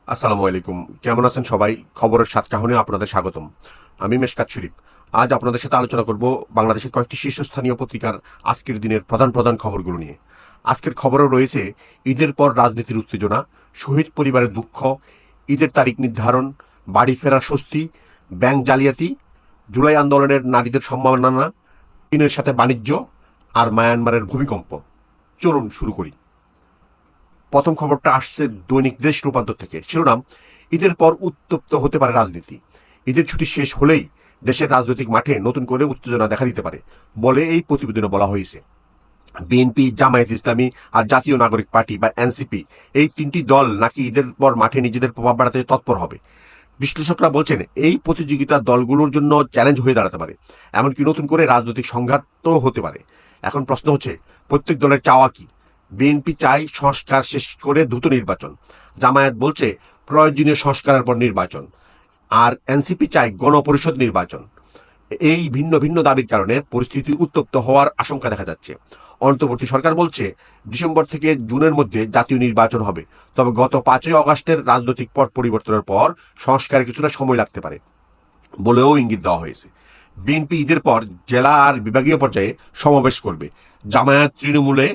আসসালামু আলাইকুম। কেমন আছেন সবাই? খবরের সাতকাহনে আপনাদের স্বাগতম। আমি মেশকাত শরীফ। আজ আপনাদের সাথে আলোচনা করব বাংলাদেশের কয়েকটি শীর্ষস্থানীয় পত্রিকার আজকের দিনের প্রধান প্রধান খবরগুলো নিয়ে। আজকের খবরও রয়েছে ঈদের পর রাজনীতির উত্তেজনা, শহীদ পরিবারের দুঃখ, ঈদের তারিখ নির্ধারণ, বাড়ি ফেরার স্বস্তি, ব্যাংক জালিয়াতি, জুলাই আন্দোলনের নারীদের সম্মাননা, চীনের সাথে বাণিজ্য আর মায়ানমারের ভূমিকম্প। চলুন শুরু করি। প্রথম খবরটা আসছে দৈনিক দেশ রূপান্তর থেকে। শিরোনাম: ঈদের পর উত্তপ্ত হতে পারে রাজনীতি। ঈদের ছুটি শেষ হলেই দেশের রাজনৈতিক মাঠে নতুন করে উত্তেজনা দেখা দিতে পারে বলে এই প্রতিবেদনে বলা হয়েছে। বিএনপি, জামায়াত ইসলামী আর জাতীয় নাগরিক পার্টি বা এনসিপি, এই তিনটি দল নাকি ঈদের পর মাঠে নিজেদের প্রভাব বাড়াতে তৎপর হবে। বিশ্লেষকরা বলছেন এই প্রতিযোগিতা দলগুলোর জন্য চ্যালেঞ্জ হয়ে দাঁড়াতে পারে, এমনকি নতুন করে রাজনৈতিক সংঘাত হতে পারে। এখন প্রশ্ন হচ্ছে, প্রত্যেক দলের চাওয়া কি? বিএনপি চায় সংস্কার শেষ করে দ্রুত নির্বাচন, জামায়াত বলছে প্রয়োজনীয় সংস্কারের পর নির্বাচন, আর এনসিপি চায় গণপরিষদ নির্বাচন। এই ভিন্ন ভিন্ন দাবির কারণে পরিস্থিতি উত্তপ্ত হওয়ার আশঙ্কা দেখা যাচ্ছে। অন্তর্বর্তী সরকার বলছে ডিসেম্বর থেকে জুনের মধ্যে জাতীয় নির্বাচন হবে, তবে গত 5ই অগাস্টের রাজনৈতিক পট পরিবর্তনের পর সংস্কারে কিছুটা সময় লাগতে পারে বলেও ইঙ্গিত দেওয়া হয়েছে। বিএনপি ঈদের পর জেলা আর বিভাগীয় পর্যায়ে সমাবেশ করবে, জামায়াত তৃণমূলে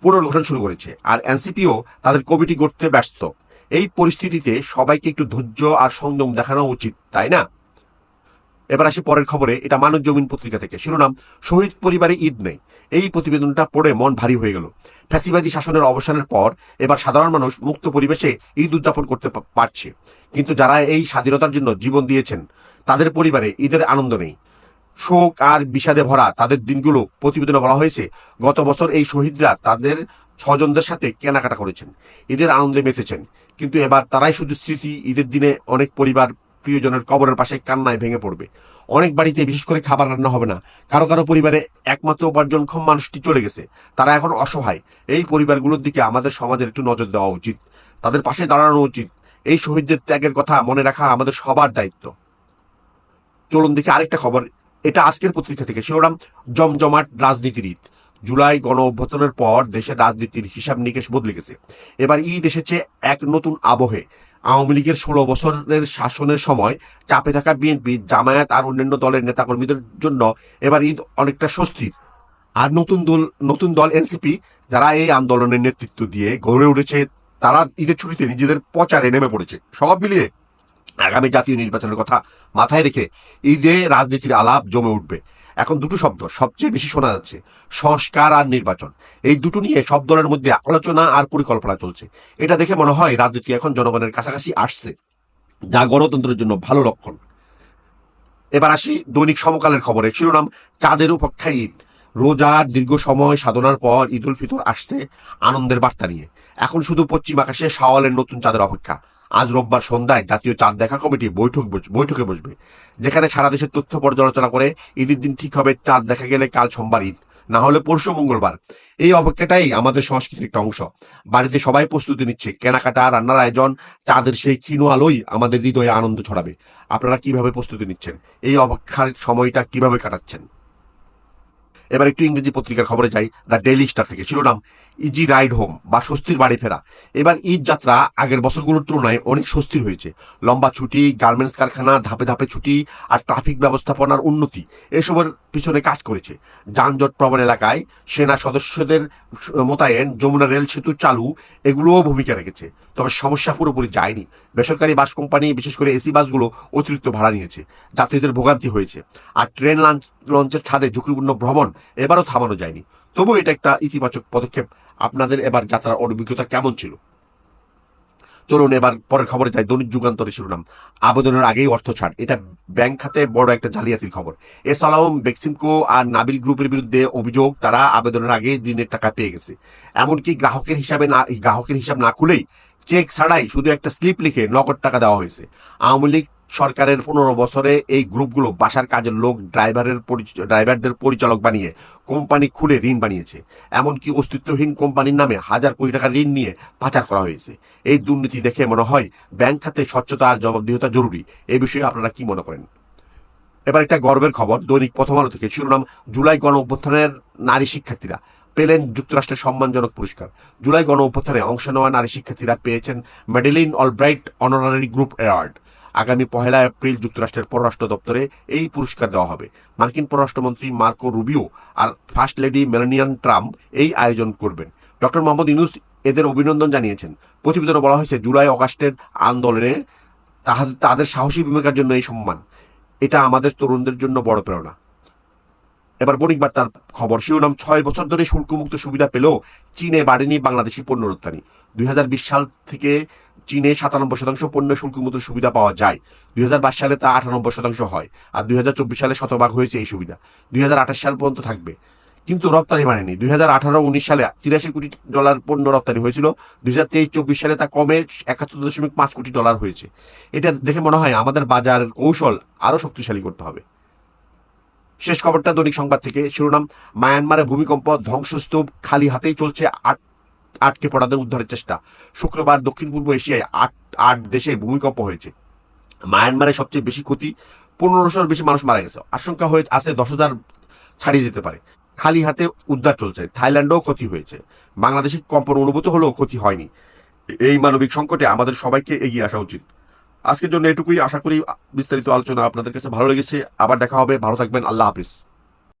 পুনর্গঠন শুরু করেছে, আর এনসিপিও তাদের কমিটি গড়তে ব্যস্ত। এই পরিস্থিতিতে সবাইকে একটু ধৈর্য আর সংযম দেখানো উচিত, তাই না? এবার আসি পরের খবরে। এটা মানব জমিন পত্রিকা থেকে। শিরোনাম: শহীদ পরিবারে ঈদ নেই। এই প্রতিবেদনটা পড়ে মন ভারী হয়ে গেল। ফ্যাসিবাদী শাসনের অবসানের পর এবার সাধারণ মানুষ মুক্ত পরিবেশে ঈদ উদযাপন করতে পারছে, কিন্তু যারা এই স্বাধীনতার জন্য জীবন দিয়েছেন তাদের পরিবারে ঈদের আনন্দ নেই। শোক আর বিষাদে ভরা তাদের দিনগুলো। প্রতিবেদনে বলা হয়েছে, গত বছর এই শহীদরা তাদের স্বজনদের সাথে কেনাকাটা করেছেন, ঈদের আনন্দে মেতেছেন, কিন্তু এবার তারাই শুধু স্মৃতি। ঈদের দিনে অনেক পরিবার প্রিয়জনের কবরের পাশে কান্নায় ভেঙে পড়বে। অনেক বাড়িতে বিশেষ করে খাবার রান্না হবে না। কারো কারো পরিবারে একমাত্র উপার্জনক্ষম মানুষটি চলে গেছে, তারা এখন অসহায়। এই পরিবারগুলোর দিকে আমাদের সমাজের একটু নজর দেওয়া উচিত, তাদের পাশে দাঁড়ানো উচিত। এই শহীদদের ত্যাগের কথা মনে রাখা আমাদের সবার দায়িত্ব। চলুন দেখি আরেকটা খবর। এটা আজকের পত্রিকা থেকে। শিরোনাম: জমজমাট রাজনীতির ঈদ। জুলাই গণ অভ্যুত্থানের পর দেশের রাজনীতির হিসাব নিকেশ বদলে গেছে। এবার ঈদ এসেছে এক নতুন আবহে। আওয়ামী লীগের 16 বছরের শাসনের সময় চাপে থাকা বিএনপি, জামায়াত আর অন্যান্য দলের নেতাকর্মীদের জন্য এবার ঈদ অনেকটা স্বস্তির। আর নতুন দল এনসিপি, যারা এই আন্দোলনের নেতৃত্ব দিয়ে গড়ে উঠেছে, তারা ঈদের ছুটিতে নিজেদের প্রচারে নেমে পড়েছে। সব মিলিয়ে আগামী জাতীয় নির্বাচনের কথা মাথায় রেখে ঈদে রাজনীতির আলাপ জমে উঠবে। এখন দুটো শব্দ সবচেয়ে বেশি শোনা যাচ্ছে: সংস্কার আর নির্বাচন। এই দুটো নিয়ে সব দলের মধ্যে আলোচনা আর পরিকল্পনা চলছে। এটা দেখে মনে হয় রাজনীতি এখন জনগণের কাছাকাছি আসছে, যা গণতন্ত্রের জন্য ভালো লক্ষণ। এবার আসি দৈনিক সমকালের খবরে। শিরোনাম: চাঁদের উপেক্ষায় ঈদ। রোজার দীর্ঘ সময় সাধনার পর ঈদ উল ফিতর আসছে আনন্দের বার্তা নিয়ে। এখন শুধু পশ্চিম আকাশে শাওয়ালের নতুন চাঁদের অপেক্ষা। আজ রোববার সন্ধ্যায় জাতীয় চাঁদ দেখা কমিটি বৈঠকে বসবে, যেখানে সারা দেশের তথ্য পর্যালোচনা করে ঈদের দিন ঠিক হবে। চাঁদ দেখা গেলে কাল সোমবার ঈদ, না হলে পরশু মঙ্গলবার। এই অপেক্ষাটাই আমাদের সংস্কৃতির একটা অংশ। বাড়িতে সবাই প্রস্তুতি নিচ্ছে, কেনাকাটা, রান্নার আয়োজন। চাঁদের সেই ক্ষীণ আলোই আমাদের হৃদয়ে আনন্দ ছড়াবে। আপনারা কিভাবে প্রস্তুতি নিচ্ছেন? এই অপেক্ষার সময়টা কিভাবে কাটাচ্ছেন? এবার একটু ইংরেজি পত্রিকার খবরে যাই। দ্য ডেইলি স্টার থেকে। শিরোনাম: ইজি রাইড হোম বা স্বস্তির বাড়ি ফেরা। এবার ঈদ যাত্রা আগের বছরগুলোর তুলনায় অনেক স্বস্তির হয়েছে। লম্বা ছুটি, গার্মেন্টস কারখানা, ধাপে ধাপে ছুটি আর ট্রাফিক ব্যবস্থাপনার উন্নতি এসবের পিছনে কাজ করেছে। যানজট প্রবণ এলাকায় সেনা সদস্যদের মোতায়েন, যমুনা রেল সেতু চালু, এগুলোও ভূমিকা রেখেছে। তবে সমস্যা পুরোপুরি যায়নি। বেসরকারি বাস কোম্পানি, বিশেষ করে এসি বাসগুলো অতিরিক্ত ভাড়া নিয়েছে, যাত্রীদের ভোগান্তি হয়েছে। আর ট্রেন লঞ্চের ছাদে ঝুঁকিপূর্ণ ভ্রমণ এবারও থামানো যায়নি। তবু এটা একটা ইতিবাচক পদক্ষেপ। আপনাদের এবার যাত্রার অভিজ্ঞতা কেমন ছিল? চলুন এবার পরের খবরে যাই। দৈনিক যুগান্তরের শিরোনাম: আবেদনের আগেই অর্থ ছাড়। এটা ব্যাংক খাতে বড় একটা জালিয়াতির খবর। সালাম, বেক্সিমকো আর নাবিল গ্রুপের বিরুদ্ধে অভিযোগ, তারা আবেদনের আগে ঋণের টাকা পেয়ে গেছে। এমনকি গ্রাহকের হিসাব না খুলেই, চেক ছাড়াই শুধু একটা স্লিপ লিখে নগদ টাকা দেওয়া হয়েছে। আওয়ামী লীগ সরকারের 15 বছরে এই গ্রুপগুলো বাসার কাজের লোক, ড্রাইভারদের পরিচালক বানিয়ে কোম্পানি খুলে ঋণ বানিয়েছে। এমনকি অস্তিত্বহীন কোম্পানির নামে হাজার কোটি টাকা ঋণ নিয়ে পাচার করা হয়েছে। এই দুর্নীতি দেখে মনে হয় ব্যাংক খাতে স্বচ্ছতা আর জবাবদিহিতা জরুরি। এই বিষয়ে আপনারা কি মনে করেন? এবার একটা গর্বের খবর দৈনিক প্রথম আলো থেকে। শিরোনাম: জুলাই গণ অভ্যুত্থানের নারী শিক্ষার্থীরা। পেলেন যুক্তরাষ্ট্রের সম্মানজনক পুরস্কার। জুলাই গণ অভ্যুত্থানে অংশ নেওয়া নারী শিক্ষার্থীরা পেয়েছেন Madeleine Albright honorary group award. আগামী 1 এপ্রিল যুক্তরাষ্ট্রের পররাষ্ট্র দপ্তরে এই পুরস্কার দেওয়া হবে। মার্কিন পররাষ্ট্রমন্ত্রী মার্কো রুবিও আর ফার্স্ট লেডি মেলানিয়া ট্রাম্প এই আয়োজন করবেন। ডক্টর মোহাম্মদ ইউনূস এদের অভিনন্দন জানিয়েছেন। প্রতিবেদনে বলা হয়েছে, জুলাই অগাস্টের আন্দোলনে তাদের সাহসী ভূমিকার জন্য এই সম্মান। এটা আমাদের তরুণদের জন্য বড় প্রেরণা। এবার বণিক বার্তার খবর শিরোনাম, 6 বছর ধরে শুল্কমুক্ত সুবিধা পেলেও চীনে বাড়েনি বাংলাদেশি পণ্য রপ্তানি। 2020 সাল থেকে চীনে 97% পণ্য শুল্কমুক্ত সুবিধা পাওয়া যায়। 2022 সালে তা 98% হয়, আর 2024 সালে শতভাগ হয়েছে এই সুবিধা। 2028 সাল পর্যন্ত থাকবে, কিন্তু রপ্তানি বাড়েনি। 2018-19 সালে $83 কোটি পণ্য রপ্তানি হয়েছিল। 2023-24 সালে তা কমে $71.5 কোটি হয়েছে। এটা দেখে মনে হয় আমাদের বাজারের কৌশল আরো শক্তিশালী করতে হবে। শেষ খবরটা দৈনিক সংবাদ থেকে শিরোনাম, মায়ানমারে ভূমিকম্প, ধ্বংসস্তূপ, খালি হাতেই চলছে আটকে পড়াদের উদ্ধারের চেষ্টা। শুক্রবার দক্ষিণ পূর্ব এশিয়ায় আট দেশে ভূমিকম্প হয়েছে। মায়ানমারে সবচেয়ে বেশি ক্ষতি, 1500-র বেশি মানুষ মারা গেছে। আশঙ্কা হয়ে আছে 10,000 ছাড়িয়ে যেতে পারে। খালি হাতে উদ্ধার চলছে। থাইল্যান্ডেও ক্ষতি হয়েছে। বাংলাদেশে কম্পন অনুভূত হলেও ক্ষতি হয়নি। এই মানবিক সংকটে আমাদের সবাইকে এগিয়ে আসা উচিত। আজকের জন্য এটুকুই। আশা করি বিস্তারিত আলোচনা আপনাদের কাছে ভালো লেগেছে। আবার দেখা হবে। ভালো থাকবেন। আল্লাহ হাফিজ।